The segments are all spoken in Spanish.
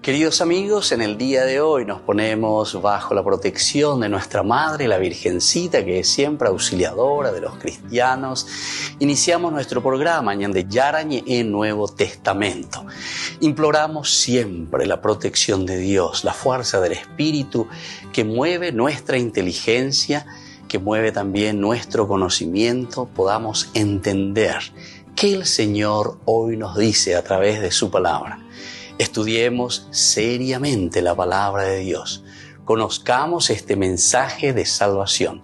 Queridos amigos, en el día de hoy nos ponemos bajo la protección de nuestra Madre, la Virgencita, que es siempre auxiliadora de los cristianos. Iniciamos nuestro programa Ñande Yarañe en Nuevo Testamento. Imploramos siempre la protección de Dios, la fuerza del Espíritu que mueve nuestra inteligencia, que mueve también nuestro conocimiento, podamos entender qué el Señor hoy nos dice a través de su palabra. Estudiemos seriamente la palabra de Dios. Conozcamos este mensaje de salvación.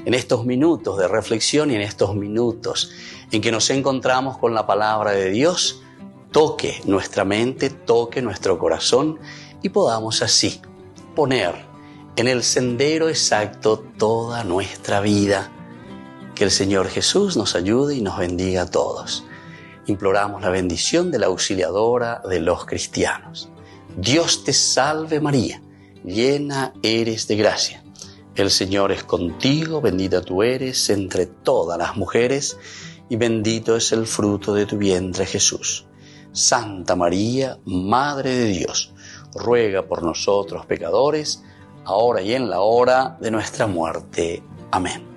En estos minutos de reflexión y en estos minutos en que nos encontramos con la palabra de Dios, toque nuestra mente, toque nuestro corazón y podamos así poner en el sendero exacto toda nuestra vida. Que el Señor Jesús nos ayude y nos bendiga a todos. Imploramos la bendición de la auxiliadora de los cristianos. Dios te salve María, llena eres de gracia. El Señor es contigo, bendita tú eres entre todas las mujeres y bendito es el fruto de tu vientre Jesús. Santa María, Madre de Dios, ruega por nosotros pecadores, ahora y en la hora de nuestra muerte. Amén.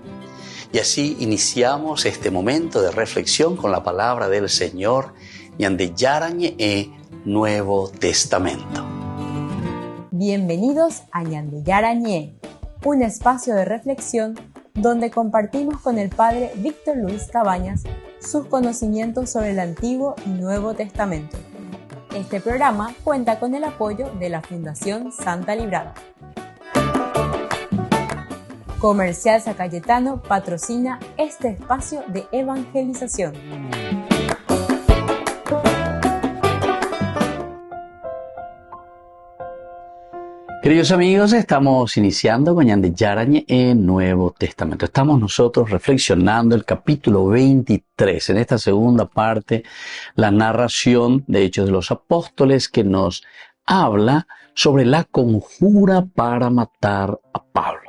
Y así iniciamos este momento de reflexión con la palabra del Señor, Ñande Yarañe Nuevo Testamento. Bienvenidos a Ñande Yarañe, un espacio de reflexión donde compartimos con el Padre Víctor Luis Cabañas sus conocimientos sobre el Antiguo y Nuevo Testamento. Este programa cuenta con el apoyo de la Fundación Santa Librada. Comercial San Cayetano patrocina este espacio de evangelización. Queridos amigos, estamos iniciando con Ñande Yarañe en Nuevo Testamento. Estamos nosotros reflexionando el capítulo 23, en esta segunda parte, la narración de Hechos de los Apóstoles que nos habla sobre la conjura para matar a Pablo.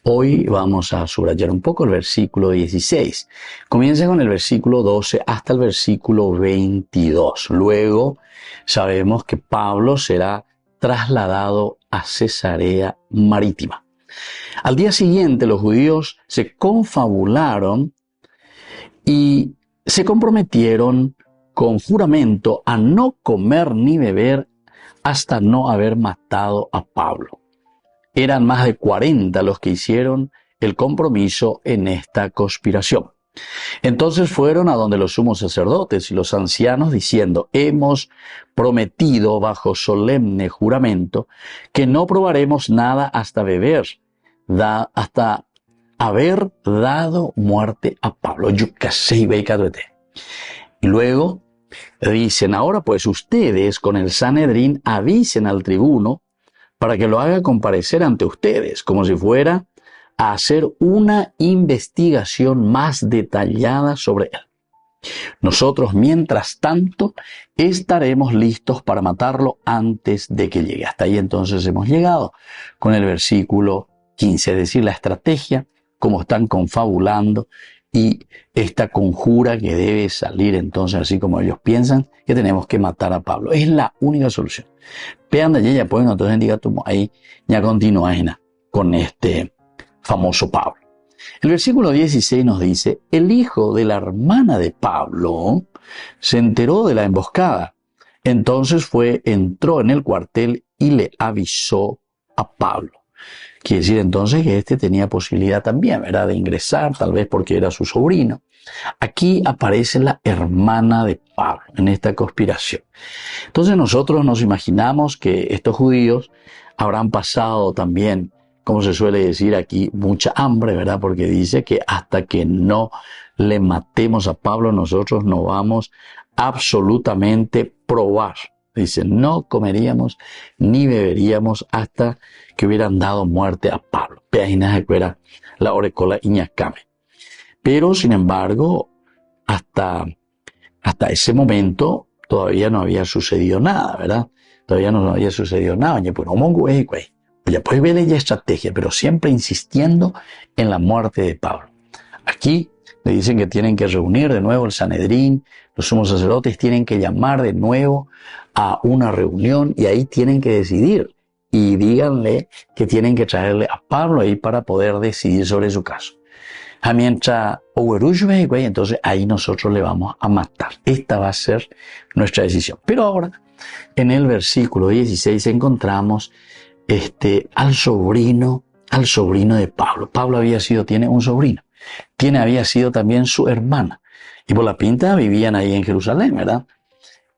Hoy vamos a subrayar un poco el versículo 16. Comienza con el versículo 12 hasta el versículo 22. Luego sabemos que Pablo será trasladado a Cesarea Marítima. Al día siguiente los judíos se confabularon y se comprometieron con juramento a no comer ni beber hasta no haber matado a Pablo. Eran más de 40 los que hicieron el compromiso en esta conspiración. Entonces fueron a donde los sumos sacerdotes y los ancianos diciendo: hemos prometido bajo solemne juramento que no probaremos nada hasta hasta haber dado muerte a Pablo. Y luego dicen: ahora pues ustedes con el Sanedrín avisen al tribuno para que lo haga comparecer ante ustedes, como si fuera a hacer una investigación más detallada sobre él. Nosotros, mientras tanto, estaremos listos para matarlo antes de que llegue. Hasta ahí entonces hemos llegado con el versículo 15, es decir, la estrategia, cómo están confabulando y esta conjura que debe salir entonces, así como ellos piensan que tenemos que matar a Pablo. Es la única solución. Vean de allí, ya pueden entonces diga ahí, ya continúa con este famoso Pablo. El versículo 16 nos dice: el hijo de la hermana de Pablo se enteró de la emboscada. Entonces entró en el cuartel y le avisó a Pablo. Quiere decir entonces que este tenía posibilidad también, ¿verdad?, de ingresar, tal vez porque era su sobrino. Aquí aparece la hermana de Pablo en esta conspiración. Entonces nosotros nos imaginamos que estos judíos habrán pasado también, como se suele decir aquí, mucha hambre, ¿verdad? Porque dice que hasta que no le matemos a Pablo, nosotros no vamos absolutamente probar. Dice, no comeríamos ni beberíamos hasta que hubieran dado muerte a Pablo. La orecola iñacame. Pero, sin embargo, hasta ese momento todavía no había sucedido nada, ¿verdad? Todavía no había sucedido nada. Ya puede ver ella estrategia, pero siempre insistiendo en la muerte de Pablo. Aquí Le dicen que tienen que reunir de nuevo el Sanedrín, los sumos sacerdotes tienen que llamar de nuevo a una reunión y ahí tienen que decidir. Y díganle que tienen que traerle a Pablo ahí para poder decidir sobre su caso. Mientras entonces ahí nosotros le vamos a matar. Esta va a ser nuestra decisión. Pero ahora, en el versículo 16 encontramos al sobrino de Pablo. Pablo tiene un sobrino. Había sido también su hermana. Y por la pinta vivían ahí en Jerusalén, ¿verdad?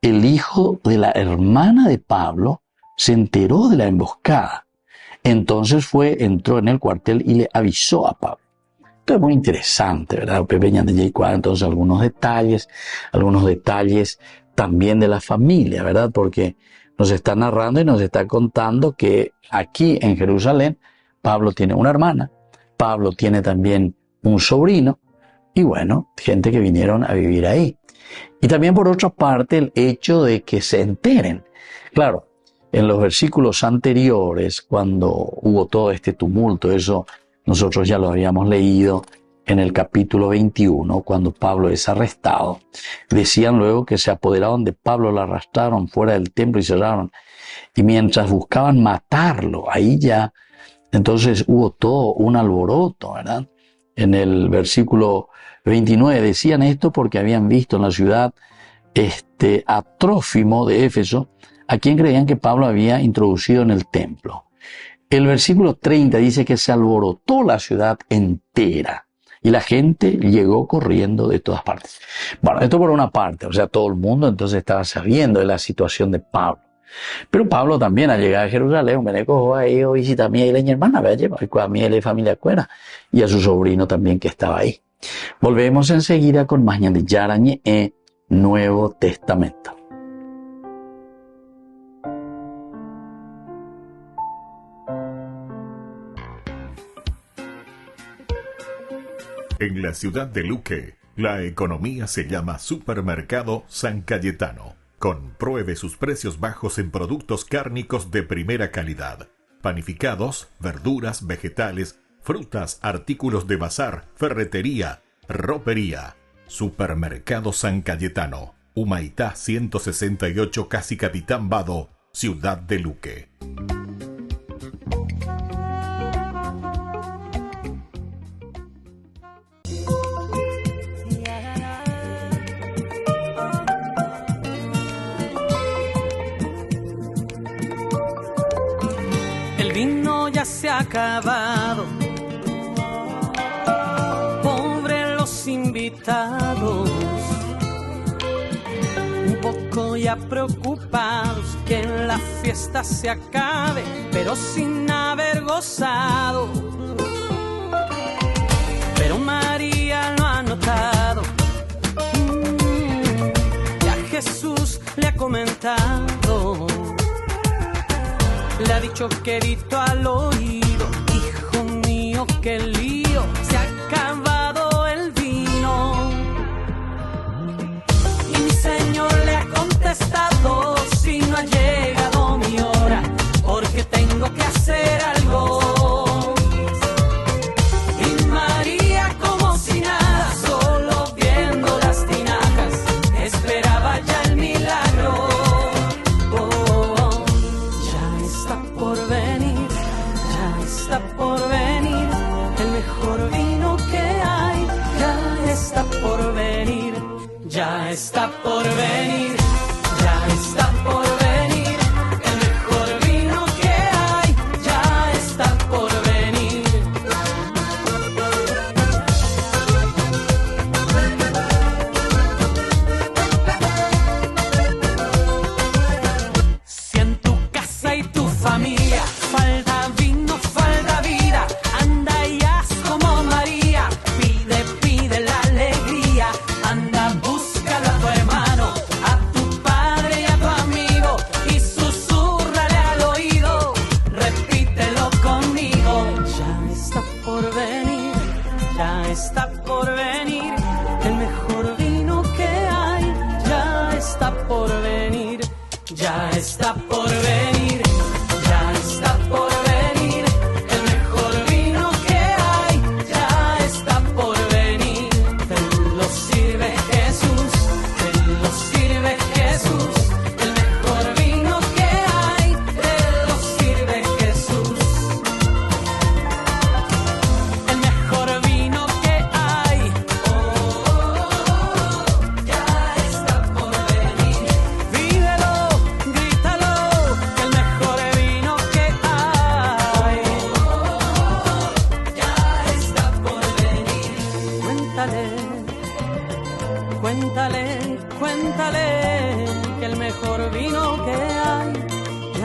El hijo de la hermana de Pablo se enteró de la emboscada. Entonces entró en el cuartel y le avisó a Pablo. Esto es muy interesante, ¿verdad? Entonces algunos detalles también de la familia, ¿verdad? Porque nos está narrando y nos está contando que aquí en Jerusalén Pablo tiene una hermana, Pablo tiene también un sobrino y bueno, gente que vinieron a vivir ahí. Y también por otra parte el hecho de que se enteren. Claro, en los versículos anteriores, cuando hubo todo este tumulto, eso nosotros ya lo habíamos leído en el capítulo 21, cuando Pablo es arrestado. Decían luego que se apoderaron de Pablo, lo arrastraron fuera del templo y cerraron. Y mientras buscaban matarlo, ahí ya, entonces hubo todo un alboroto, ¿verdad? En el versículo 29 decían esto porque habían visto en la ciudad a Trófimo de Éfeso, a quien creían que Pablo había introducido en el templo. El versículo 30 dice que se alborotó la ciudad entera y la gente llegó corriendo de todas partes. Bueno, esto por una parte, o sea, todo el mundo entonces estaba sabiendo de la situación de Pablo. Pero Pablo también al llegar a Jerusalén, me cojo ahí o visita a mi hermana, a mi familia cuera y a su sobrino también que estaba ahí. Volvemos enseguida con más de Yarañe e Nuevo Testamento. En la ciudad de Luque, la economía se llama Supermercado San Cayetano. Compruebe sus precios bajos en productos cárnicos de primera calidad. Panificados, verduras, vegetales, frutas, artículos de bazar, ferretería, ropería. Supermercado San Cayetano. Humaitá 168, Casi Capitán Vado, ciudad de Luque. Se ha acabado, pobre los invitados, un poco ya preocupados que la fiesta se acabe, pero sin haber gozado. Pero María lo ha notado, ya Jesús le ha comentado. Le ha dicho quedito al oído, hijo mío, qué lío, se ha acabado el vino. Y mi Señor le ha contestado, si no ha llegado mi hora, porque tengo que hacer algo. Y María como si nada, solo viendo las tinajas, esperaba ya el milagro. Por venir, el mejor vino que hay, ya está por venir, ya está por venir, ya está por venir.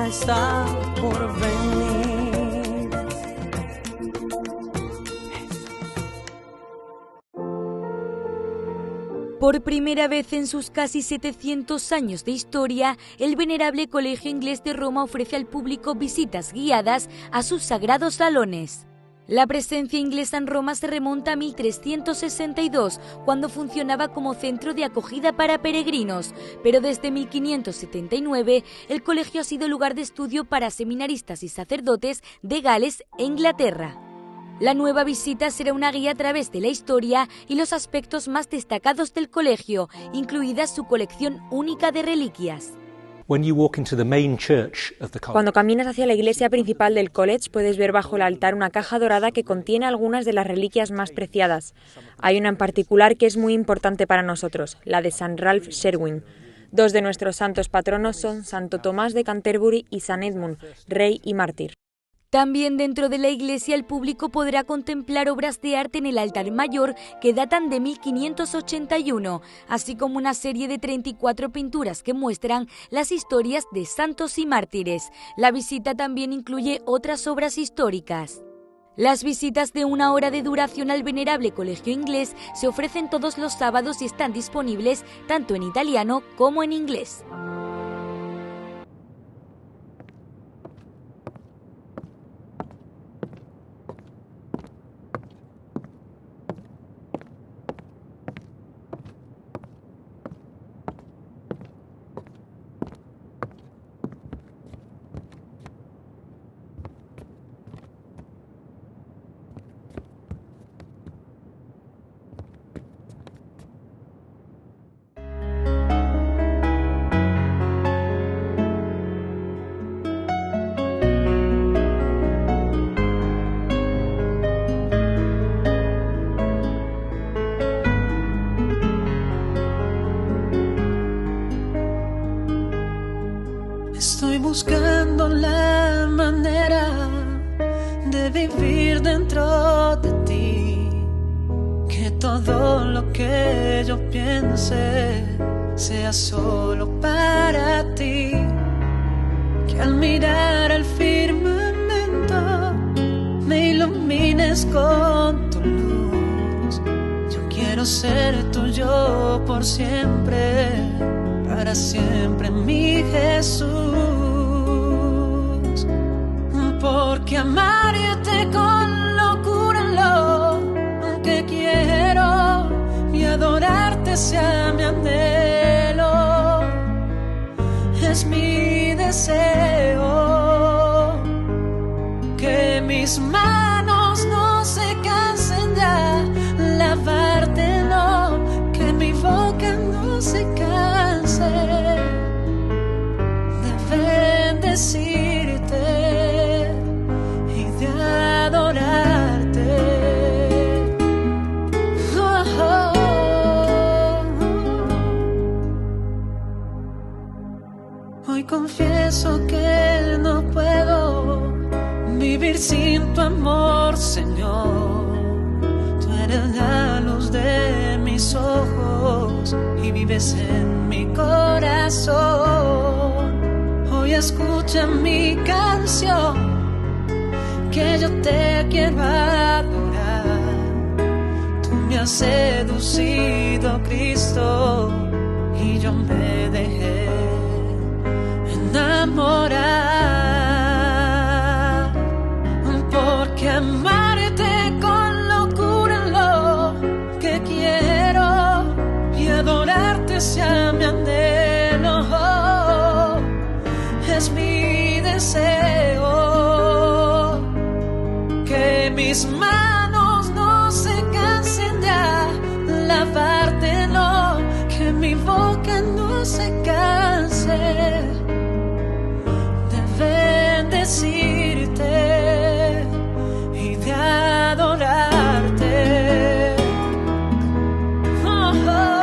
está por venir. Por primera vez en sus casi 700 años de historia, el venerable Colegio Inglés de Roma ofrece al público visitas guiadas a sus sagrados salones. La presencia inglesa en Roma se remonta a 1362, cuando funcionaba como centro de acogida para peregrinos, pero desde 1579 el colegio ha sido lugar de estudio para seminaristas y sacerdotes de Gales e Inglaterra. La nueva visita será una guía a través de la historia y los aspectos más destacados del colegio, incluida su colección única de reliquias. Cuando caminas hacia la iglesia principal del college, puedes ver bajo el altar una caja dorada que contiene algunas de las reliquias más preciadas. Hay una en particular que es muy importante para nosotros, la de San Ralph Sherwin. Dos de nuestros santos patronos son Santo Tomás de Canterbury y San Edmund, rey y mártir. También dentro de la iglesia el público podrá contemplar obras de arte en el altar mayor que datan de 1581, así como una serie de 34 pinturas que muestran las historias de santos y mártires. La visita también incluye otras obras históricas. Las visitas de 1 hora de duración al venerable colegio inglés se ofrecen todos los sábados y están disponibles tanto en italiano como en inglés. Estoy buscando la manera de vivir dentro de ti, que todo lo que yo piense sea solo para ti, que al mirar al firmamento me ilumines con tu luz. Yo quiero ser tuyo por siempre, para siempre, mi Jesús, porque amarte con locura lo que quiero y adorarte sea mi anhelo, es mi deseo, que mis manos no se cansen ya, lavarte no, que mi boca no se canse de bendecirte y de adorarte. Oh, oh, oh. Hoy confieso que no puedo vivir sin tu amor, Señor. Tú eres la luz de mis ojos y vives en mi corazón. Hoy escucha mi canción, que yo te quiero adorar. Tú me has seducido, Cristo, y yo me dejé enamorar, porque amarte con locura lo que quiero y adorarte sea mi anhelo, es mi deseo, que mis manos no se cansen ya, lavarte no, que mi boca no se canse de bendecirte y de adorarte. Oh, oh,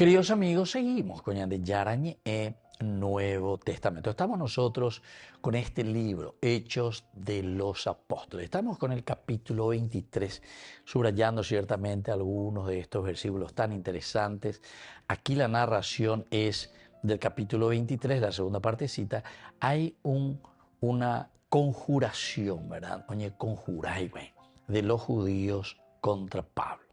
Queridos amigos, seguimos con el Nuevo Testamento. Estamos nosotros con este libro, Hechos de los Apóstoles. Estamos con el capítulo 23, subrayando ciertamente algunos de estos versículos tan interesantes. Aquí la narración es del capítulo 23, la segunda partecita. Hay una conjuración, ¿verdad? Oye, conjuráis, de los judíos contra Pablo.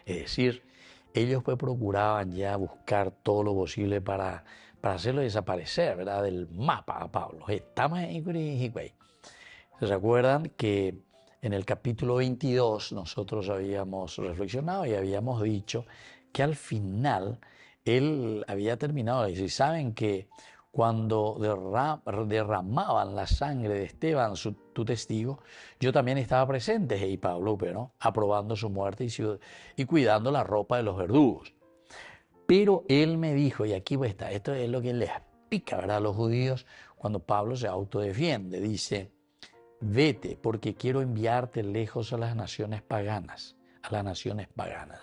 Es decir, ellos pues procuraban ya buscar todo lo posible para hacerlo desaparecer, ¿verdad?, del mapa a Pablo. ¿Se acuerdan que en el capítulo 22 nosotros habíamos reflexionado y habíamos dicho que al final él había terminado? Y saben que cuando derramaban la sangre de Esteban, tu testigo, yo también estaba presente, y Pablo, pero aprobando su muerte y cuidando la ropa de los verdugos. Pero él me dijo, y aquí está, esto es lo que les pica, ¿verdad?, a los judíos cuando Pablo se autodefiende. Dice, vete porque quiero enviarte lejos a las naciones paganas,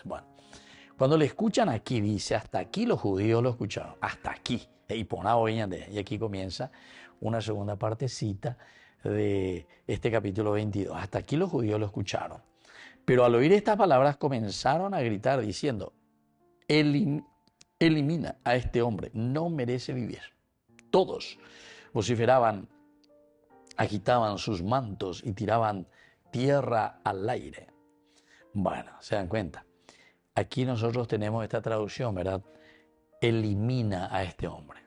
Bueno, cuando le escuchan aquí, dice, hasta aquí los judíos lo escucharon, hasta aquí. Y aquí comienza una segunda partecita de este capítulo 22. Hasta aquí los judíos lo escucharon. Pero al oír estas palabras comenzaron a gritar diciendo, elimina a este hombre, no merece vivir. Todos vociferaban, agitaban sus mantos y tiraban tierra al aire. Bueno, se dan cuenta. Aquí nosotros tenemos esta traducción, ¿verdad? Elimina a este hombre.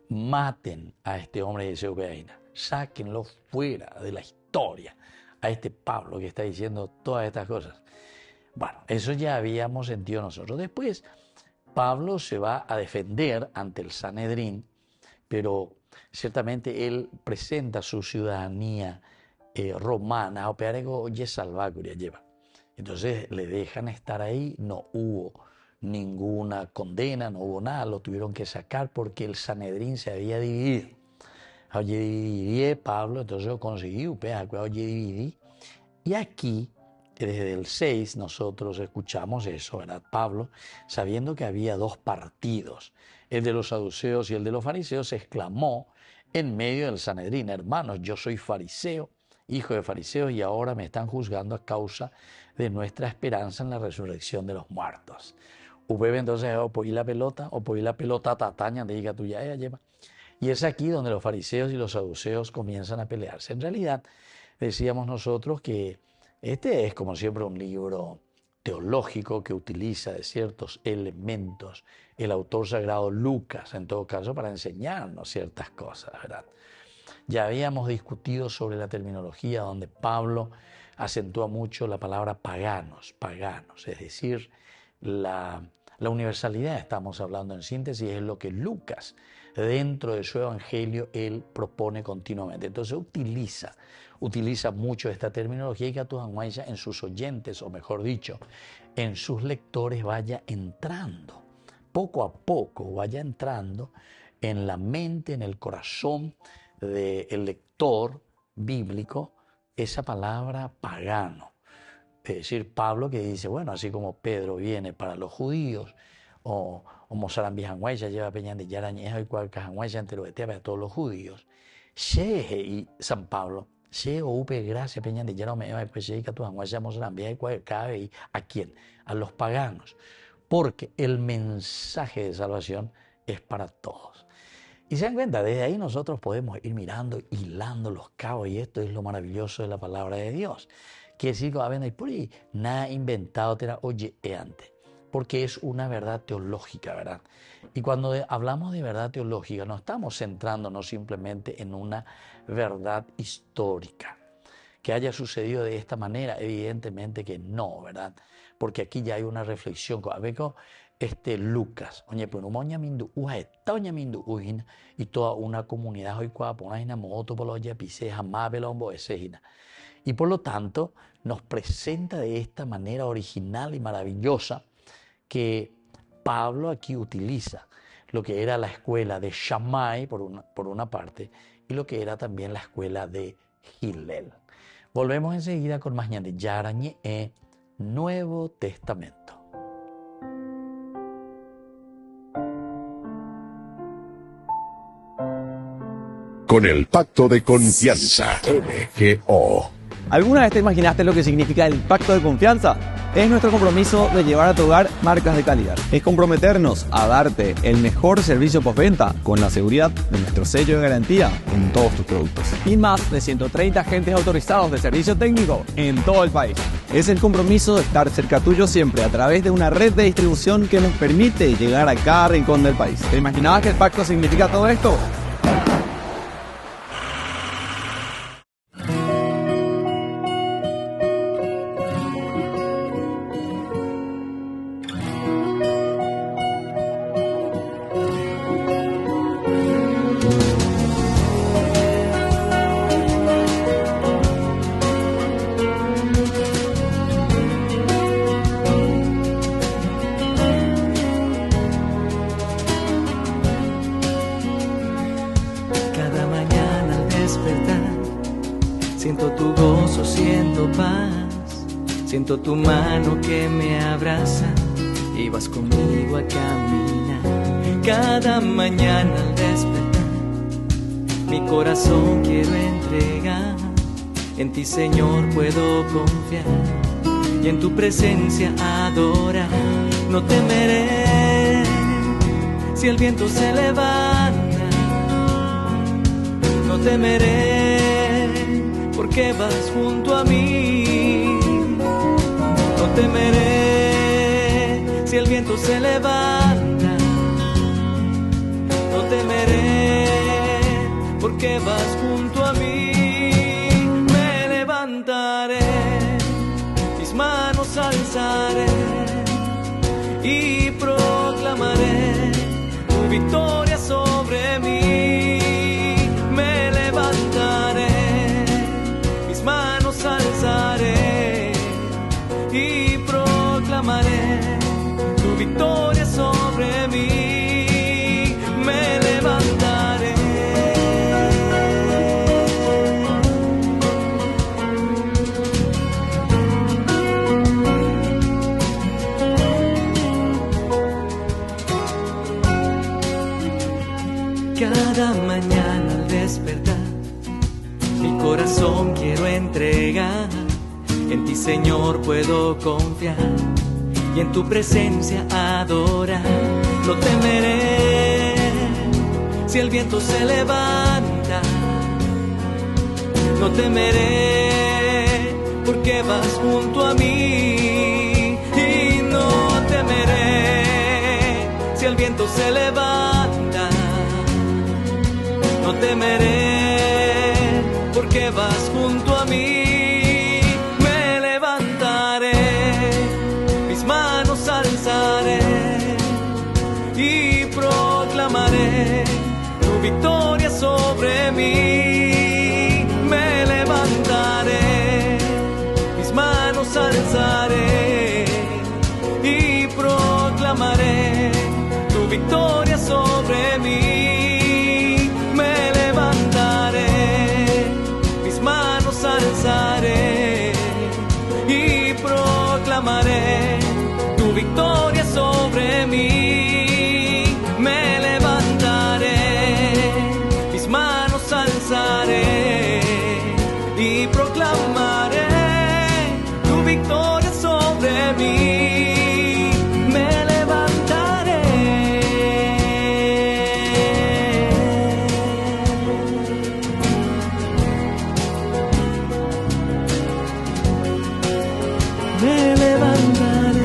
Maten a este hombre de Ucrania. Sáquenlo fuera de la historia. A este Pablo que está diciendo todas estas cosas. Bueno, eso ya habíamos sentido nosotros. Después, Pablo se va a defender ante el Sanedrín, pero ciertamente él presenta su ciudadanía romana. Entonces le dejan estar ahí, no hubo ninguna condena, no hubo nada, lo tuvieron que sacar porque el Sanedrín se había dividido. Oye, dividí Pablo, entonces yo conseguí, dividí. Y aquí, desde el 6, nosotros escuchamos eso, ¿verdad? Pablo, sabiendo que había dos partidos, el de los saduceos y el de los fariseos, exclamó en medio del Sanedrín, hermanos, yo soy fariseo, hijo de fariseos, y ahora me están juzgando a causa de nuestra esperanza en la resurrección de los muertos. Ubebe entonces, o la pelota tataña, de diga tuya, lleva. Y es aquí donde los fariseos y los saduceos comienzan a pelearse. En realidad, decíamos nosotros que este es, como siempre, un libro teológico que utiliza de ciertos elementos el autor sagrado Lucas, en todo caso, para enseñarnos ciertas cosas, ¿verdad? Ya habíamos discutido sobre la terminología donde Pablo acentúa mucho la palabra paganos, es decir, la universalidad, estamos hablando en síntesis, es lo que Lucas, dentro de su evangelio, él propone continuamente. Entonces utiliza mucho esta terminología y que a tu anguaya en sus oyentes, o mejor dicho, en sus lectores vaya entrando, poco a poco vaya entrando en la mente, en el corazón del lector bíblico, esa palabra pagano. Es decir, Pablo que dice, bueno, así como Pedro viene para los judíos, o Mozaran Bijanguaya lleva peñan de Yarañeja y Cualcajanguaya entero de para todos los judíos, Sheje y San Pablo, She o Upe gracia peñan de Yaramea y pues Sheje que tu Janguaya Mozaran Bijanguaya y Cualcabe y ¿a quién? A los paganos, porque el mensaje de salvación es para todos. Y se dan cuenta, desde ahí nosotros podemos ir mirando, hilando los cabos, y esto es lo maravilloso de la palabra de Dios. Que decir, por ahí, nada inventado, oye, antes, porque es una verdad teológica, ¿verdad? Y cuando hablamos de verdad teológica, no estamos centrándonos simplemente en una verdad histórica. Que haya sucedido de esta manera, evidentemente que no, ¿verdad? Porque aquí ya hay una reflexión. Lucas, y toda una comunidad hoy y por lo tanto nos presenta de esta manera original y maravillosa que Pablo aquí utiliza lo que era la escuela de Shammai por una parte y lo que era también la escuela de Hillel. Volvemos enseguida con más de Yarañe Nuevo Testamento. con el Pacto de Confianza, MGO. ¿Alguna vez te imaginaste lo que significa el Pacto de Confianza? Es nuestro compromiso de llevar a tu hogar marcas de calidad. Es comprometernos a darte el mejor servicio postventa con la seguridad de nuestro sello de garantía en todos tus productos. Y más de 130 agentes autorizados de servicio técnico en todo el país. Es el compromiso de estar cerca tuyo siempre a través de una red de distribución que nos permite llegar a cada rincón del país. ¿Te imaginabas que el pacto significa todo esto? Siento tu gozo, siento paz, siento tu mano que me abraza y vas conmigo a caminar. Cada mañana al despertar, mi corazón quiero entregar. En ti, Señor, puedo confiar y en tu presencia adorar. No temeré si el viento se levanta, no temeré porque vas junto a mí. No temeré si el viento se levanta, no temeré porque vas junto a mí. Me levantaré, mis manos alzaré y proclamaré tu victoria sobre mí. Me levantaré, mis manos alzaré y proclamaré tu victoria sobre mí. Me levantaré. Cada mañana al despertar, mi corazón quiero entregar. En ti, Señor, puedo confiar y en tu presencia adorar. No temeré si el viento se levanta, no temeré porque vas junto a mí. Y no temeré si el viento se levanta, no temeré porque vas junto a mí. Me levantaré, mis manos alzaré y proclamaré tu victoria sobre mí. Me levantaré, mis manos alzaré y proclamaré tu victoria sobre mí. Me levantaré, mis manos alzaré y proclamaré tu victoria sobre mí. Me levantaré, mis manos alzaré y proclamaré tu victoria sobre mí. Me levantaré. Me levantaré.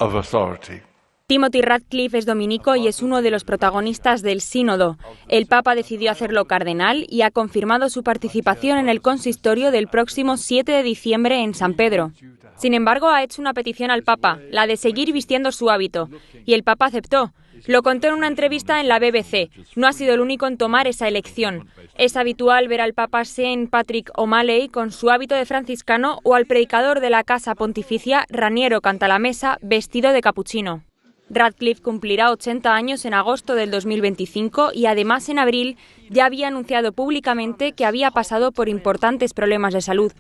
Of authority. Timothy Radcliffe es dominico y es uno de los protagonistas del sínodo. El Papa decidió hacerlo cardenal y ha confirmado su participación en el consistorio del próximo 7 de diciembre en San Pedro. Sin embargo, ha hecho una petición al Papa, la de seguir vistiendo su hábito, y el Papa aceptó. Lo contó en una entrevista en la BBC. No ha sido el único en tomar esa elección. Es habitual ver al Papa St. Patrick O'Malley con su hábito de franciscano o al predicador de la Casa Pontificia, Raniero Cantalamessa, vestido de capuchino. Radcliffe cumplirá 80 años en agosto del 2025 y además en abril ya había anunciado públicamente que había pasado por importantes problemas de salud.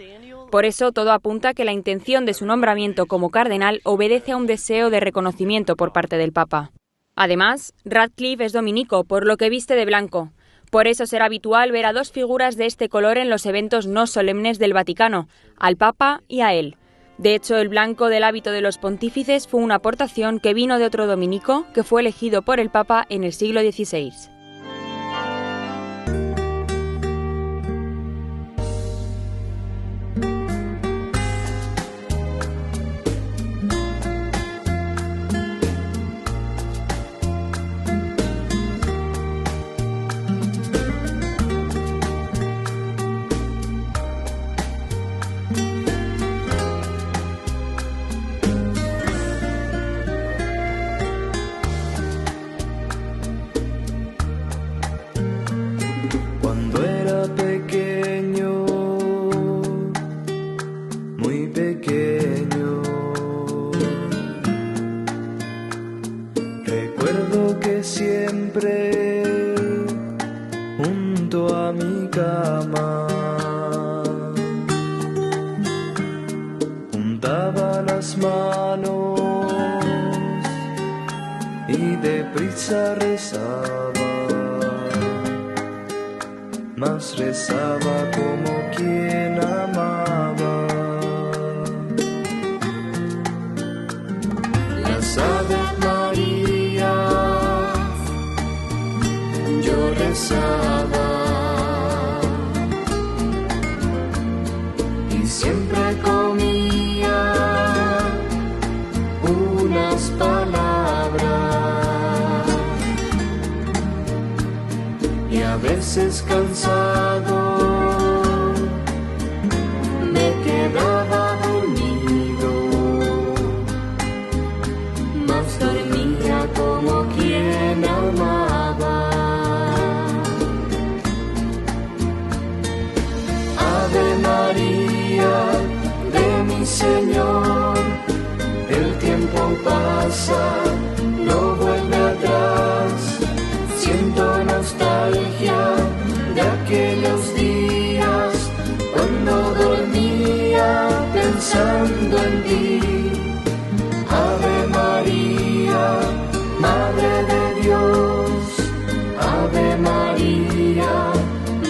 Por eso todo apunta a que la intención de su nombramiento como cardenal obedece a un deseo de reconocimiento por parte del Papa. Además, Radcliffe es dominico, por lo que viste de blanco. Por eso será habitual ver a dos figuras de este color en los eventos no solemnes del Vaticano, al Papa y a él. De hecho, el blanco del hábito de los pontífices fue una aportación que vino de otro dominico que fue elegido por el Papa en el siglo XVI. Rezaba como quien amaba. Las Aves Marías yo rezaba y siempre comía unas palabras y a veces cansado me quedaba dormido, mas dormía como quien amaba. Ave María de mi Señor, el tiempo pasa, no vuelve atrás, siento nostalgia de aquellos días cuando dormía pensando en ti. Ave María, Madre de Dios, Ave María,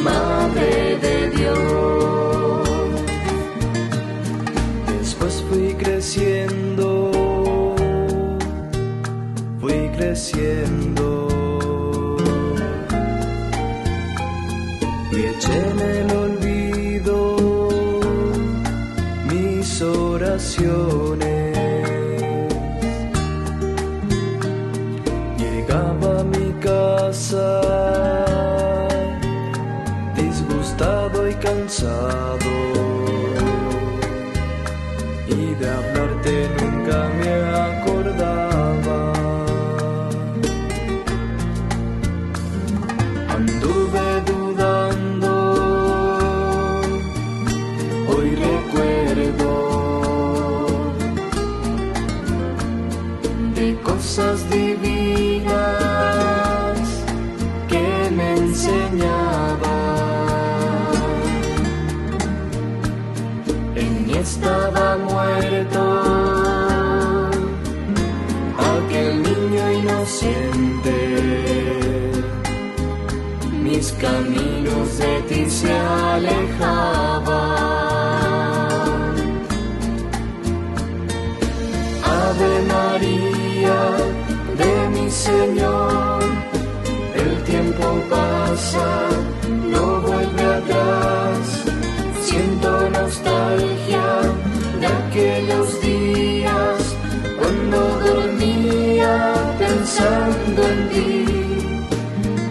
Madre de Dios. Después fui creciendo, y eché en el olvido mis oraciones. Llegaba a mi casa disgustado y cansado, y de hablarte nunca me acordaba. Anduve dudando, hoy recuerdo de cosas divinas que me enseñaba. En mí estaba muerto aquel niño inocente, mis caminos de ti se alejaban. Ave María de mi Señor, el tiempo pasa, no vuelve atrás, siento nostalgia de aquellos días cuando dormía pensando en ti.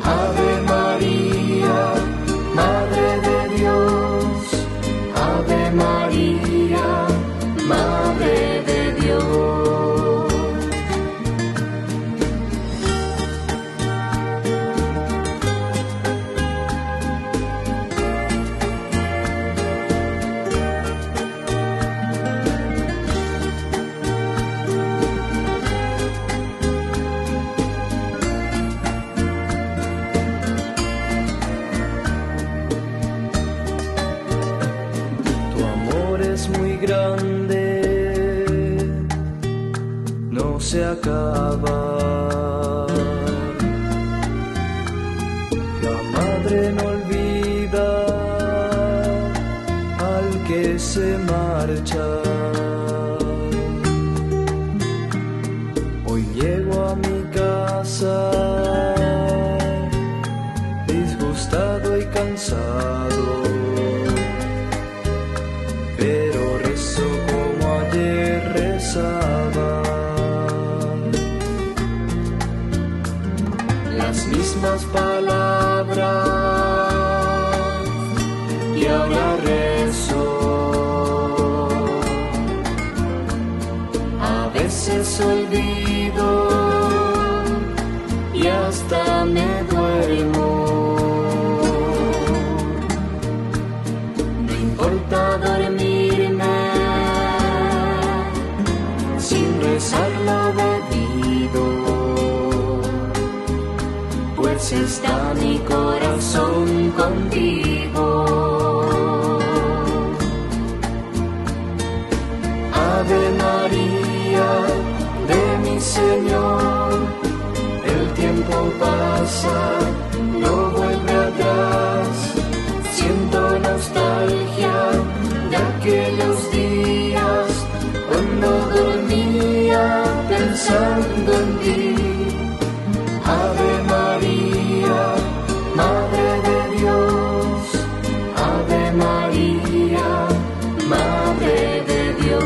Ave María, Madre de Dios, acaba. La madre no olvida al que se marcha. Hoy llego a mi casa disgustado y cansado, pero rezo como ayer rezaba. Las mismas palabras y ahora rezo. A veces olvido y hasta me duermo. No importa dormirme sin rezar lo debido, pues está mi corazón contigo. Ave María de mi Señor, el tiempo pasa, no vuelve atrás. Siento nostalgia de aquellos días cuando dormía pensando en ti. Ave María, Madre de Dios. Ave María, Madre de Dios.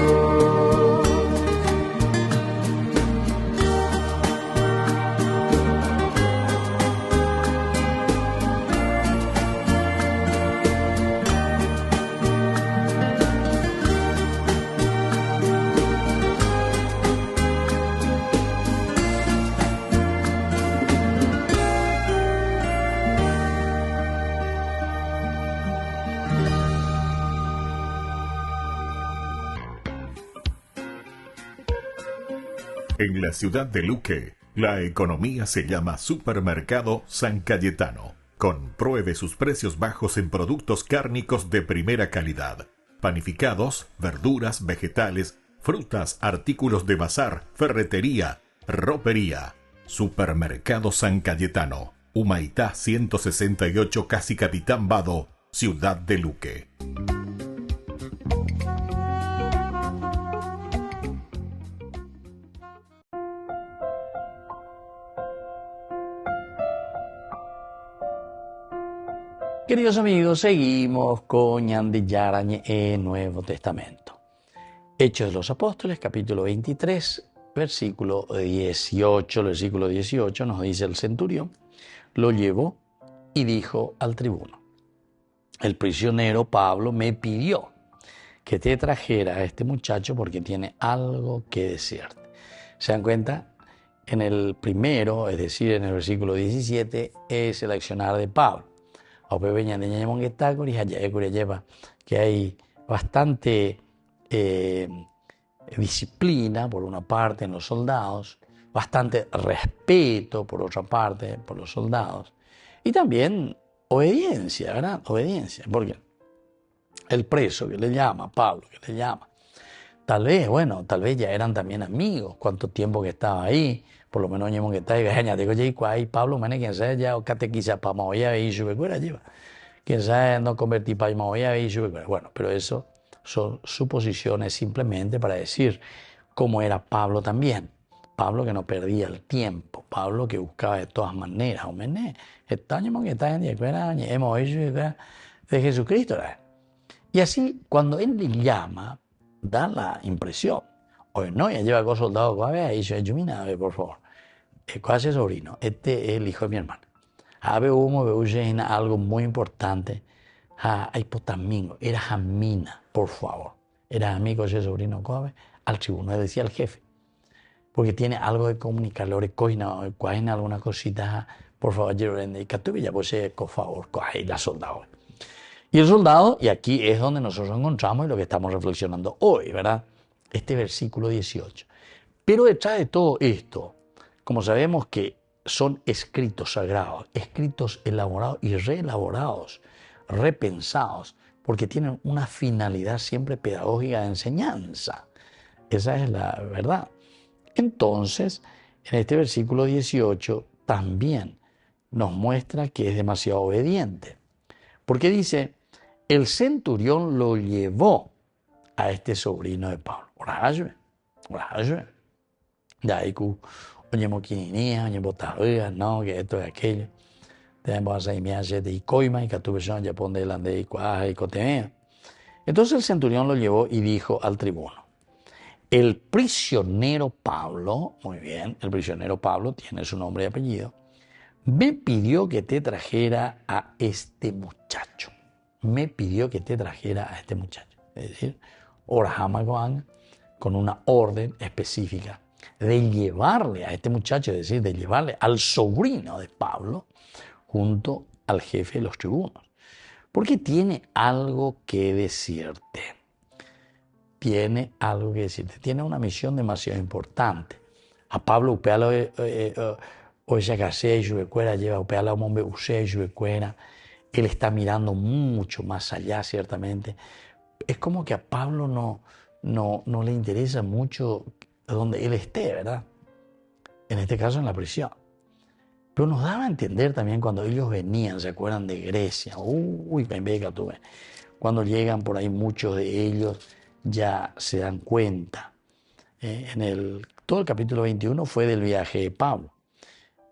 En la ciudad de Luque, la economía se llama Supermercado San Cayetano. Compruebe sus precios bajos en productos cárnicos de primera calidad. Panificados, verduras, vegetales, frutas, artículos de bazar, ferretería, ropería. Supermercado San Cayetano. Humaitá 168, Casi Capitán Vado, ciudad de Luque. Queridos amigos, seguimos con Ñandi Yarañe en Nuevo Testamento. Hechos de los Apóstoles, capítulo 23, versículo 18. El versículo 18 nos dice: el centurión lo llevó y dijo al tribuno: el prisionero Pablo me pidió que te trajera a este muchacho porque tiene algo que decirte. ¿Se dan cuenta? En el primero, es decir, en el versículo 17, es el accionar de Pablo. Que hay bastante disciplina por una parte en los soldados, bastante respeto por otra parte por los soldados, y también obediencia, ¿verdad? Obediencia, porque el preso que le llama, Pablo que le llama, tal vez ya eran también amigos, cuánto tiempo que estaba ahí, por lo menos que está ahí, digo, Pablo, quien sabe ya, o catequiza para mover y sube fuera, lleva. Quien sabe no convertir para mover y sube fuera. Bueno, pero eso son suposiciones simplemente para decir cómo era Pablo también. Pablo que no perdía el tiempo, Pablo que buscaba de todas maneras, de Jesucristo. Y así, cuando él le llama, da la impresión. Hoy no, ya lleva con soldados, por favor. ¿Cuál es sobrino? Este es el hijo de mi hermana. Algo muy importante. Era Jamina, por favor. Era amigo de ese sobrino, al tribuno, le decía al jefe. Porque tiene algo de comunicarle, alguna cosita, por favor, por favor, la soldado. Y el soldado, y aquí es donde nosotros encontramos y lo que estamos reflexionando hoy, ¿verdad? Este versículo 18. Pero detrás de todo esto, como sabemos que son escritos sagrados, escritos elaborados y reelaborados, repensados, porque tienen una finalidad siempre pedagógica de enseñanza. Esa es la verdad. Entonces, en este versículo 18 también nos muestra que es demasiado obediente. Porque dice, el centurión lo llevó a este sobrino de Pablo. Oraje. De ahí que oye moquinía, oye botaruga, no, que esto y aquello. Tenemos a imiaje de icoima y que tu versión ya pone delante de cuaja y cotemea. Entonces el centurión lo llevó y dijo al tribuno, el prisionero Pablo, muy bien, el prisionero Pablo tiene su nombre y apellido, me pidió que te trajera a este muchacho. Me pidió que te trajera a este muchacho. Es decir, Orahamagoan, con una orden específica de llevarle a este muchacho, es decir, de llevarle al sobrino de Pablo junto al jefe de los tribunos. Porque tiene algo que decirte. Tiene algo que decirte. Tiene una misión demasiado importante. A Pablo upealo o esa casea y juecuera lleva upeala un hombre usé y juecuera. Él está mirando mucho más allá, ciertamente. Es como que a Pablo no le interesa mucho donde él esté, ¿verdad? En este caso en la prisión. Pero nos daba a entender también cuando ellos venían, ¿se acuerdan de Grecia? Uy, cuando llegan por ahí muchos de ellos ya se dan cuenta. Todo el capítulo 21 fue del viaje de Pablo.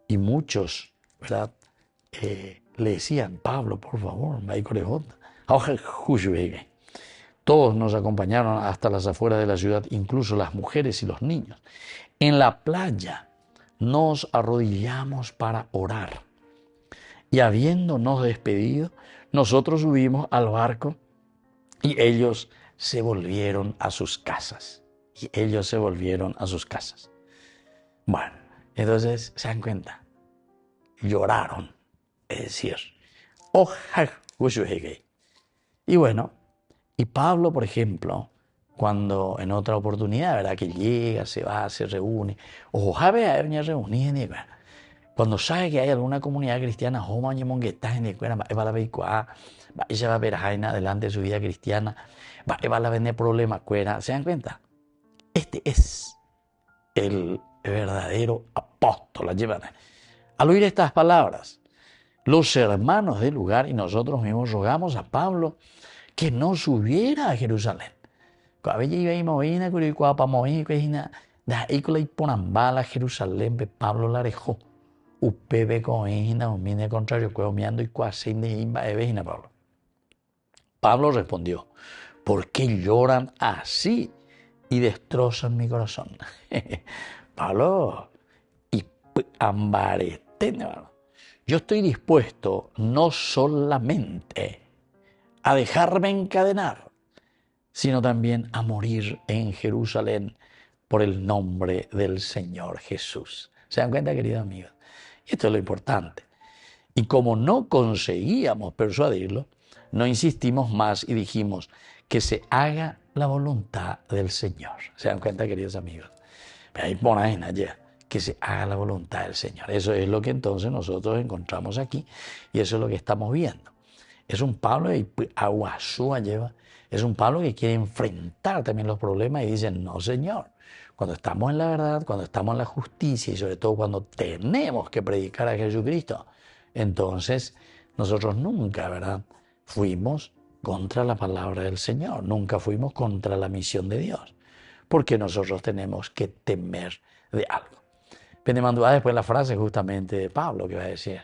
Y muchos, ¿verdad? Le decían, Pablo, por favor, va y corejota. Todos nos acompañaron hasta las afueras de la ciudad, incluso las mujeres y los niños. En la playa nos arrodillamos para orar. Y habiéndonos despedido, nosotros subimos al barco y ellos se volvieron a sus casas. Bueno, entonces, ¿se dan cuenta? Lloraron. Es decir, y bueno, y Pablo, por ejemplo, cuando en otra oportunidad, ¿verdad? Que llega, se va, se reúne, cuando sabe que hay alguna comunidad cristiana, ella va a ver adelante de su vida cristiana, va a tener problemas, ¿se dan cuenta? Este es el verdadero apóstol. Al oír estas palabras, los hermanos del lugar y nosotros mismos rogamos a Pablo que no subiera a Jerusalén. Jerusalén, Pablo la dejó. Pablo respondió, ¿por qué lloran así y destrozan mi corazón? Pablo, y ambarete, yo estoy dispuesto no solamente a dejarme encadenar, sino también a morir en Jerusalén por el nombre del Señor Jesús. ¿Se dan cuenta, queridos amigos? Y esto es lo importante. Y como no conseguíamos persuadirlo, no insistimos más y dijimos que se haga la voluntad del Señor. ¿Se dan cuenta, queridos amigos? Que se haga la voluntad del Señor. Eso es lo que entonces nosotros encontramos aquí y eso es lo que estamos viendo. Es un Pablo y aguasúa lleva. Es un Pablo que quiere enfrentar también los problemas y dice, no, Señor, cuando estamos en la verdad, cuando estamos en la justicia y sobre todo cuando tenemos que predicar a Jesucristo, entonces nosotros nunca, ¿verdad?, fuimos contra la palabra del Señor, nunca fuimos contra la misión de Dios, porque nosotros tenemos que temer de algo. Pendemandúa después la frase justamente de Pablo que va a decir,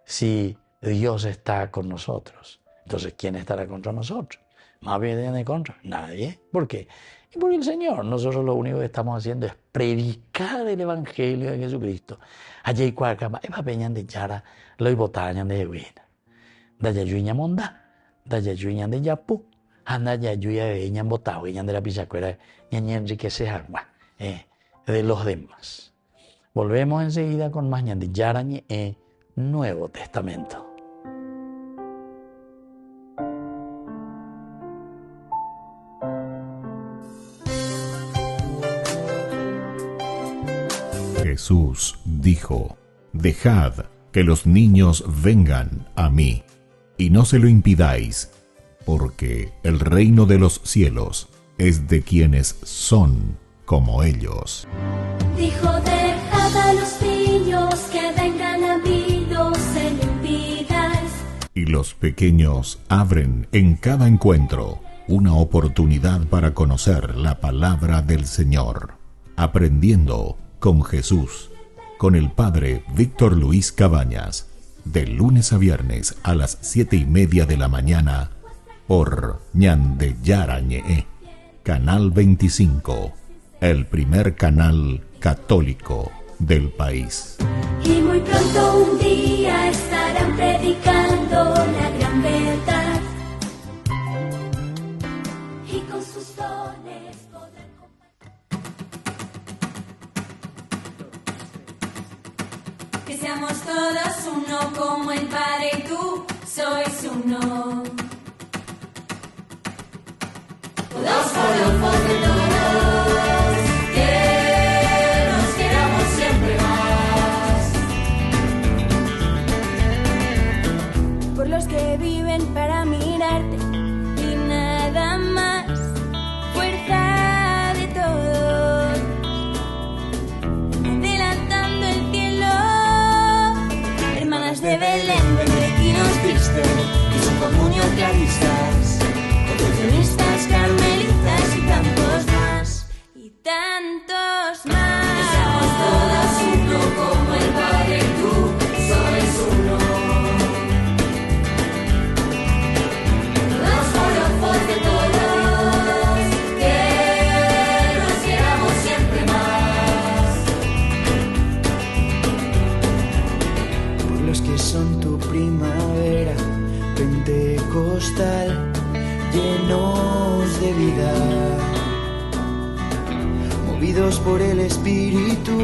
si Dios está con nosotros, entonces ¿quién estará contra nosotros? Más bien de contra, nadie. ¿Por qué? Y porque el Señor, nosotros lo único que estamos haciendo es predicar el Evangelio de Jesucristo. Allá y cuarcama, eva peñan de yara, lo botañan de huina. Daya yuña monda, daya yuña de yapu, anda ya yuya veñan botao, veñan de la pichacuera, ñan enriquece agua de los demás. Volvemos enseguida con más ñan de yara Nuevo Testamento. Jesús dijo, dejad que los niños vengan a mí, y no se lo impidáis, porque el reino de los cielos es de quienes son como ellos. Dijo, dejad a los niños que vengan a mí, no se lo impidáis. Y los pequeños abren en cada encuentro una oportunidad para conocer la palabra del Señor, aprendiendo con Jesús, con el Padre Víctor Luis Cabañas, de lunes a viernes a las 7:30 de la mañana, por Ñande Yarañe, Canal 25, el primer canal católico del país. Y muy pronto un día estarán predicando la gran verdad. Y con sus dones podrán compartir. Que seamos todos uno como el Padre y tú sois uno. Todos por de todos, que nos queramos siempre más. Por los que viven para mirarte y nada más. Fuerza de todos, adelantando el cielo. Hermanas de Belén, benedictinos Cristo y su comunión claristas, concepcionistas, carmelitas y tantos más, y tantos más. Que seamos todas uno como el Padre y tú sois uno. Todos por de todos, que nos queramos siempre más. Por los que son tu primavera pentecostal, llenos de vida, movidos por el Espíritu.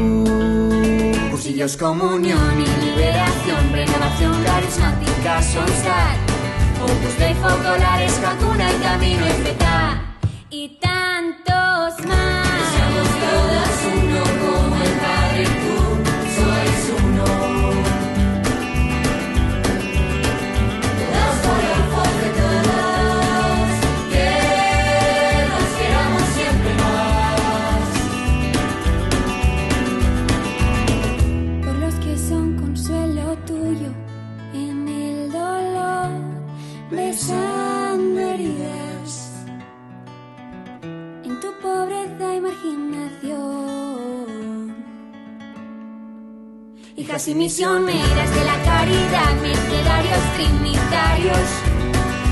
Cursillos, comunión y liberación, renovación carismática, solstar, opus dei focolares, calcuna y camino FTA, y tantos más. Que seamos todas uno como el Padre y tú sois uno. Todos por de todos, que nos queramos siempre más. Por los que son consuelo tuyo en el dolor, besando heridas en tu pobreza y marginación. Hijas y misioneras de la caridad, mercedarios, trinitarios,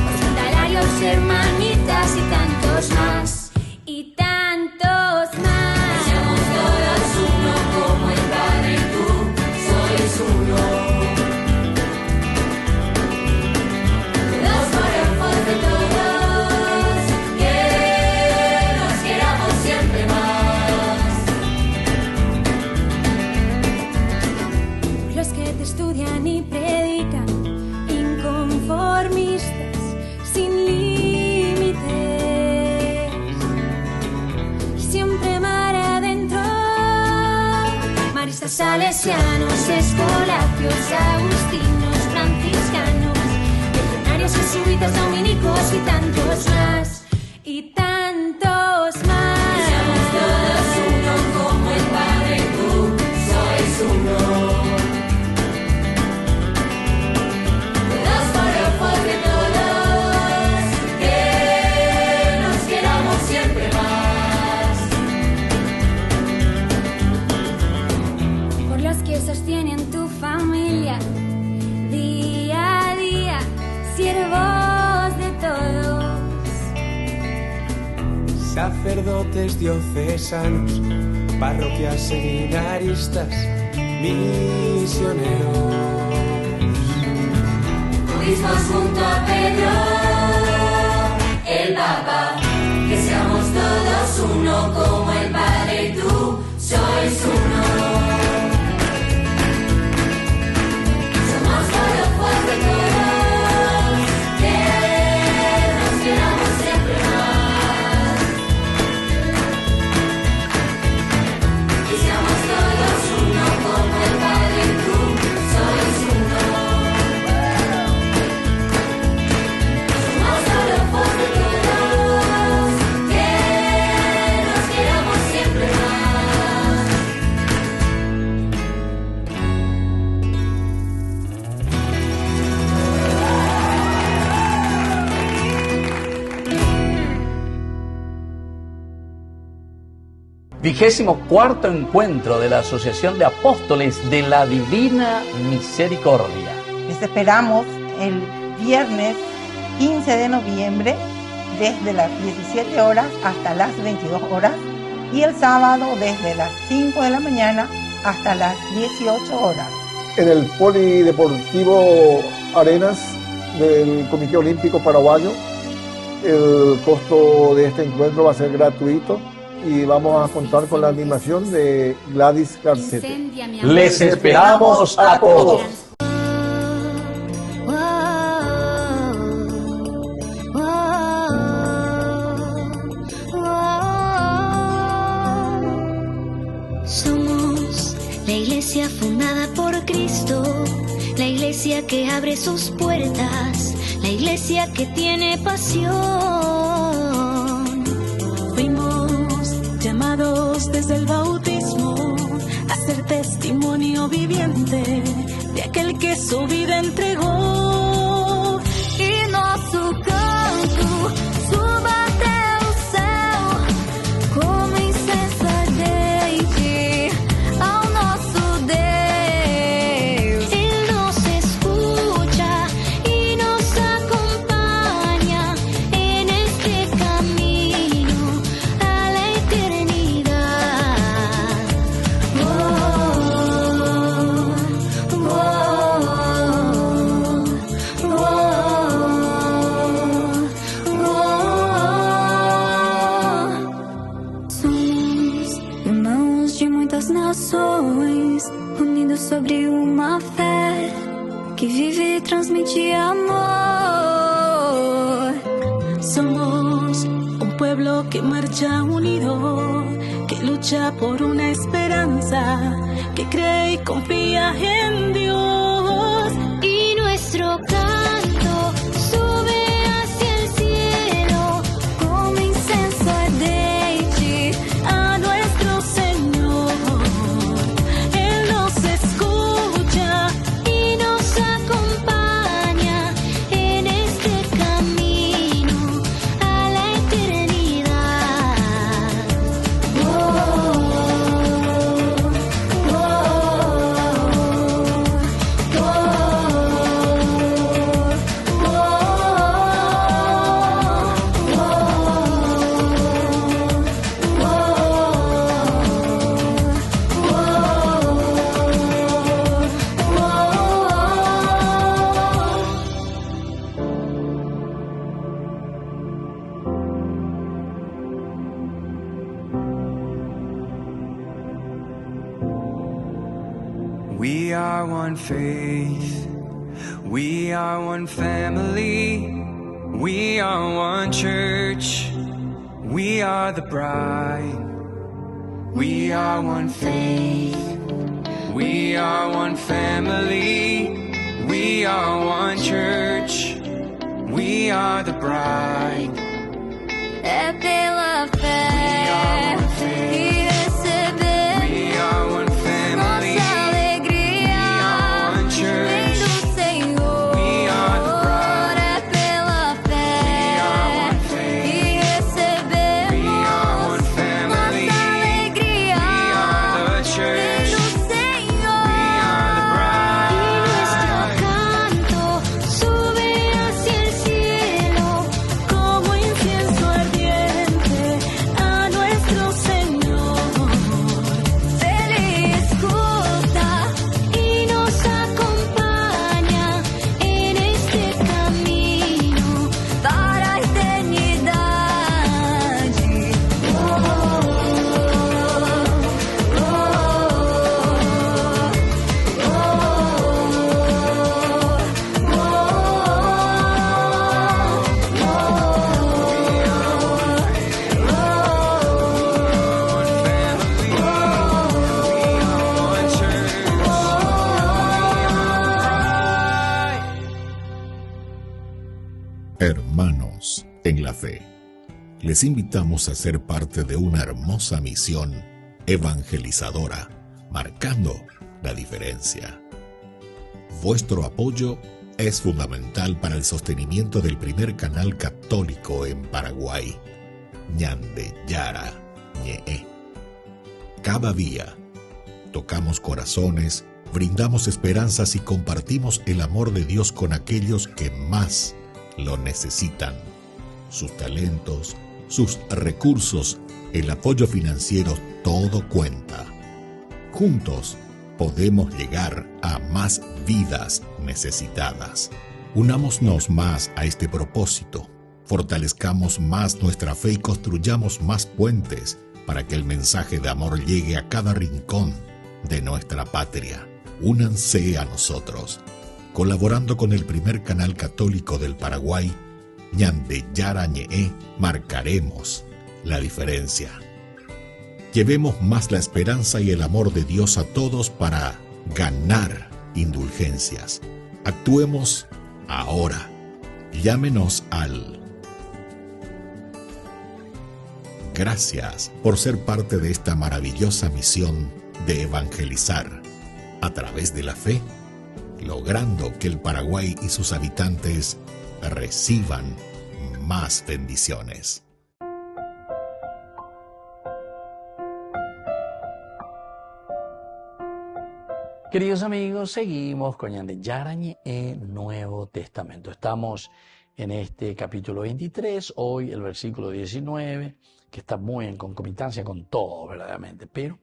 hospitalarios, hermanitas y tantos más, y tantos más. Que seamos todas uno como el Padre y tú sois uno. Todos por de todos, que nos queramos siempre más. Los que te estudian y predican, inconformistas, sin límites, siempre mar adentro. Maristas, salesianos, escolapios, agustinos, franciscanos, legionarios, jesuitas, dominicos y tantos más, y tantos más. Que seamos todos uno como el Padre y tú sois uno. Todos por de todos, que nos queramos siempre más. Por los que sostienen tu familia día a día, siervos de todos. Sacerdotes diocesanos, parroquias, seminaristas, misioneros. Mismos junto a Pedro, el Papa, que seamos todos uno como el Padre y tú sois uno. Somos todos de todos, que nos queramos siempre más. Que seamos todos uno como el Padre y tú sois uno. 24º encuentro de la Asociación de Apóstoles de la Divina Misericordia. Les esperamos el viernes 15 de noviembre desde las 17 horas hasta las 22 horas y el sábado desde las 5 de la mañana hasta las 18 horas. En el Polideportivo Arenas del Comité Olímpico Paraguayo. El costo de este encuentro va a ser gratuito y vamos a contar con la animación de Gladys Garcete. Les esperamos a todos. Somos la iglesia fundada por Cristo, la iglesia que abre sus puertas, la iglesia que tiene pasión. Fuimos llamados desde el bautismo a ser testimonio viviente de aquel que su vida entregó. E nosso canto suba até o céu como incenso ardente ao nosso Deus. Ele nos escuta e nos acompaña en este camino a la eternidad. Oh, oh, oh, oh. Somos irmãos de muitas nações, unidos sobre uma fé que vive e transmite amor. Somos un pueblo que marcha unido, que lucha por una esperanza, que cree y confía en Dios. Y nuestro canto sube hacia el cielo como incenso ardente A nuestro Señor, Él nos escucha y nos acompaña en este camino a la eternidad. Oh, oh, We are one faith, we are one family, we are one church, we are the bride. We are one faith, we are one family, we are one church, we are the bride. é pela fé que recebemos nossa alegria, vem do Senhor. É pela fé que recebemos nossa alegria, vem do Senhor. Y nuestro canto sube hacia el cielo como incienso ardiente a nuestro Señor. Él escuta y nos acompaña en este camino para la eternidad. Hermanos en la fe, les invitamos a ser parte de una hermosa misión evangelizadora, marcando la diferencia. Vuestro apoyo es fundamental para el sostenimiento del primer canal católico en Paraguay, Ñande Yara Ñe'e. cada día. Tocamos corazones, brindamos esperanzas y compartimos el amor de Dios con aquellos que más lo necesitan. Sus talentos, sus recursos, el apoyo financiero, todo cuenta. Juntos podemos llegar a más vidas necesitadas. Unámonos más a este propósito. Fortalezcamos más nuestra fe y construyamos más puentes para que el mensaje de amor llegue a cada rincón de nuestra patria. Únanse a nosotros. Colaborando con el primer canal católico del Paraguay, Ñandeyarañe'e, marcaremos la diferencia. Llevemos más la esperanza y el amor de Dios a todos para ganar indulgencias. Actuemos ahora. Llámenos al... Gracias por ser parte de esta maravillosa misión de evangelizar a través de la fe, logrando que el Paraguay y sus habitantes reciban más bendiciones. Queridos amigos, seguimos con Ñandeyarañe'e Nuevo Testamento. Estamos en este capítulo 23, hoy el versículo 19, que está muy en concomitancia con todo, verdaderamente. Pero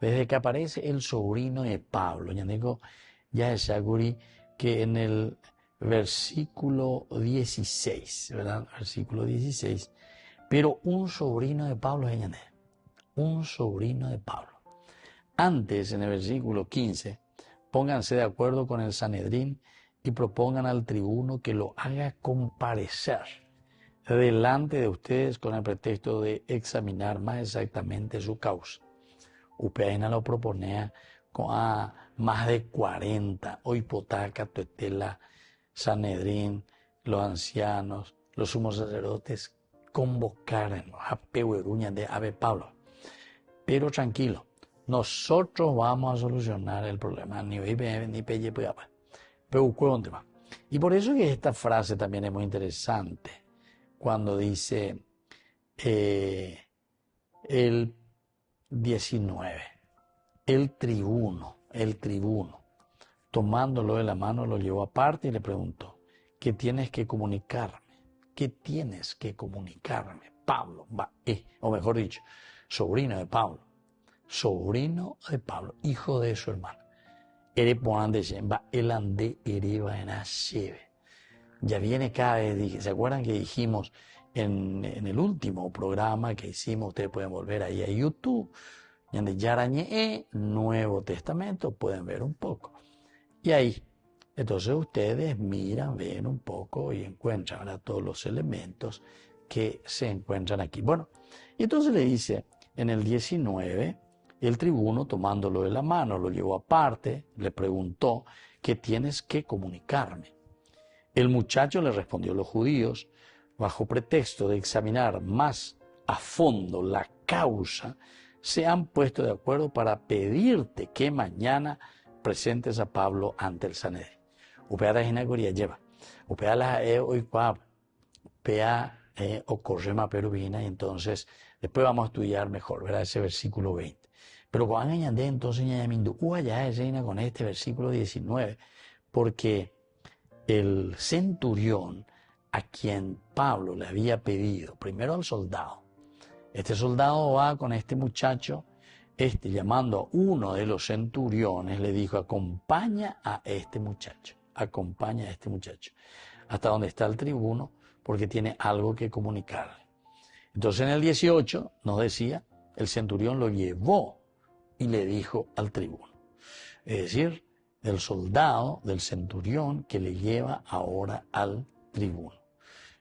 desde que aparece el sobrino de Pablo, Ñandeko Yaeshaguri, que en el versículo 16, ¿verdad? Versículo 16, pero un sobrino de Pablo es Ñandé, un sobrino de Pablo. Antes, en el versículo 15, pónganse de acuerdo con el Sanedrín y propongan al tribuno que lo haga comparecer delante de ustedes con el pretexto de examinar más exactamente su causa. Upeaina lo proponía a más de 40, Oipotaca, Tuetela, Sanedrín, los ancianos, los sumos sacerdotes, convocaron a Pehueruña de Ave Pablo. Pero tranquilo, nosotros vamos a solucionar el problema, ni pelle. Y por eso que esta frase también es muy interesante, cuando dice el 19, el tribuno, tomándolo de la mano, lo llevó aparte y le preguntó, ¿qué tienes que comunicarme? ¿Qué tienes que comunicarme? Pablo, o mejor dicho, sobrino de Pablo, hijo de su hermano. Ya viene cada vez, ¿se acuerdan que dijimos en el último programa que hicimos? Ustedes pueden volver ahí a YouTube, Ñandeyarañe'e Nuevo Testamento, pueden ver un poco. Y ahí, entonces ustedes miran, ven un poco y encuentran, ¿verdad?, todos los elementos que se encuentran aquí. Bueno, y entonces le dice en el 19, el tribuno, tomándolo de la mano, lo llevó aparte, le preguntó, ¿qué tienes que comunicarme? El muchacho le respondió, los judíos, bajo pretexto de examinar más a fondo la causa, se han puesto de acuerdo para pedirte que mañana presentes a Pablo ante el Sanedrín. Upea la jinagoría lleva, upea la oikuab, upea ocorrema perubina, y entonces después vamos a estudiar mejor, ¿verdad? Ese versículo 20. Pero cuando añade entonces ñamindu ya es reina con este versículo 19, porque el centurión a quien Pablo le había pedido, primero al soldado, este soldado va con este muchacho, llamando a uno de los centuriones, le dijo, acompaña a este muchacho, hasta donde está el tribuno, porque tiene algo que comunicarle. Entonces en el 18 nos decía, el centurión lo llevó y le dijo al tribuno. Es decir, del soldado, del centurión que le lleva ahora al tribuno.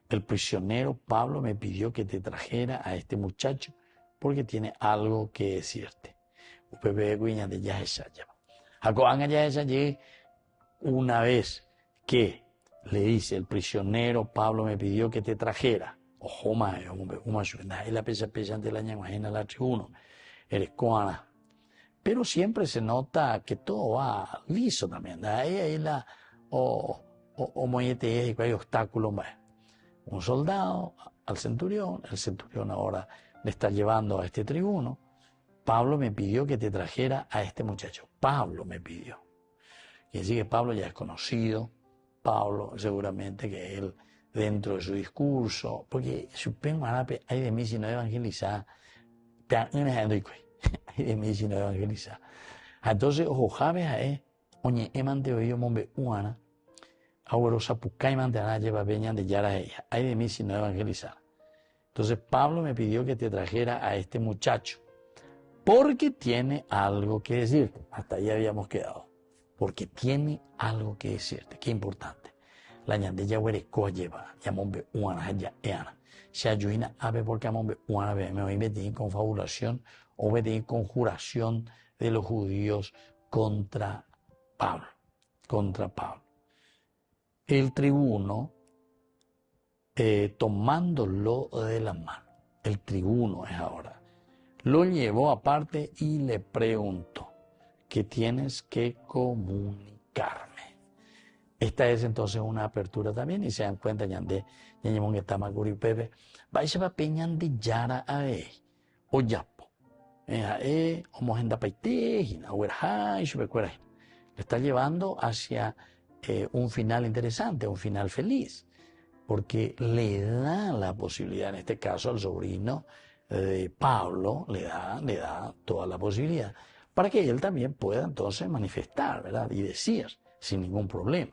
El prisionero Pablo me pidió que te trajera a este muchacho porque tiene algo que decirte. Una vez que le dice el prisionero Pablo me pidió que te trajera, pero siempre se nota que todo va liso también. Ahí hay obstáculos. Un soldado al centurión, el centurión ahora le está llevando a este tribuno, Pablo me pidió que te trajera a este muchacho. Pablo me pidió. Quiere decir que Pablo ya es conocido. Pablo seguramente que él dentro de su discurso, porque supongo hay de mí si no evangelizar, hay de mí si no evangelizar. Entonces, ojo, Javes a oye, emante oído mombe uana, ahora sapucay mantana lleva peña de yara ella, hay de mí si no evangelizar. Entonces, Pablo me pidió que te trajera a este muchacho, porque tiene algo que decirte. Hasta ahí habíamos quedado. Porque tiene algo que decirte. Qué importante. La ñande ya huere lleva, ya mombe uana ya eana. Si ayuina ave porque mombe uana me voy a meter en confabulación o meter en conjuración de los judíos contra Pablo. Contra Pablo. El tribuno, tomándolo de la mano, el tribuno es ahora, lo llevó aparte y le preguntó, ¿qué tienes que comunicarme? Esta es entonces una apertura también, y se dan cuenta, ñande, ñañemón que está Macuri Pepe, vais a peñan de yara a o yapo, o mojenda paitejina, o erja, y le está llevando hacia un final interesante, un final feliz, porque le da la posibilidad, en este caso al sobrino de Pablo, le da toda la posibilidad, para que él también pueda entonces manifestar, ¿verdad? Y decir, sin ningún problema.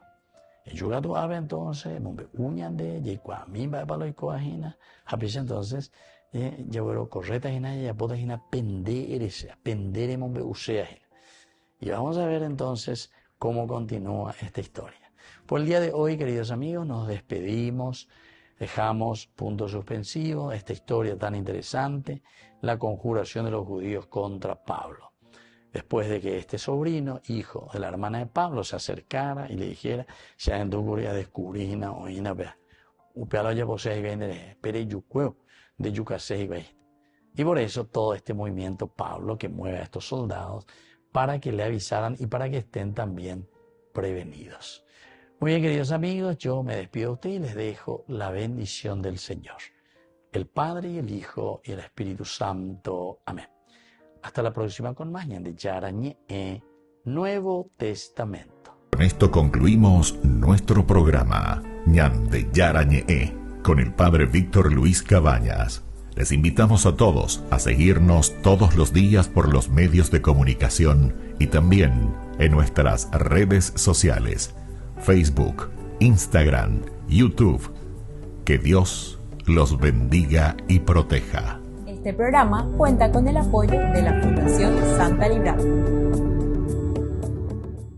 El jugador ave entonces, mombe uñan de, y cuamimba de palo y coajina, apisa entonces, ya veo correta jina, ya puta jina pendere mombe usea jina. Y vamos a ver entonces cómo continúa esta historia. Por el día de hoy, queridos amigos, nos despedimos, dejamos punto suspensivo, esta historia tan interesante, la conjuración de los judíos contra Pablo. Después de que este sobrino, hijo de la hermana de Pablo, se acercara y le dijera, ya en tu curia descubrí o ina vea, upealo ya posee y vende, pere yucueo, de yucase y ve. Y por eso todo este movimiento Pablo que mueve a estos soldados para que le avisaran y para que estén también prevenidos. Muy bien, queridos amigos, yo me despido de ustedes y les dejo la bendición del Señor, el Padre y el Hijo y el Espíritu Santo. Amén. Hasta la próxima con más de Yarañe, Nuevo Testamento. Con esto concluimos nuestro programa Ñande Yarañe con el Padre Víctor Luis Cabañas. Les invitamos a todos a seguirnos todos los días por los medios de comunicación y también en nuestras redes sociales, Facebook, Instagram, YouTube. Que Dios los bendiga y proteja. Este programa cuenta con el apoyo de la Fundación Santa Librada.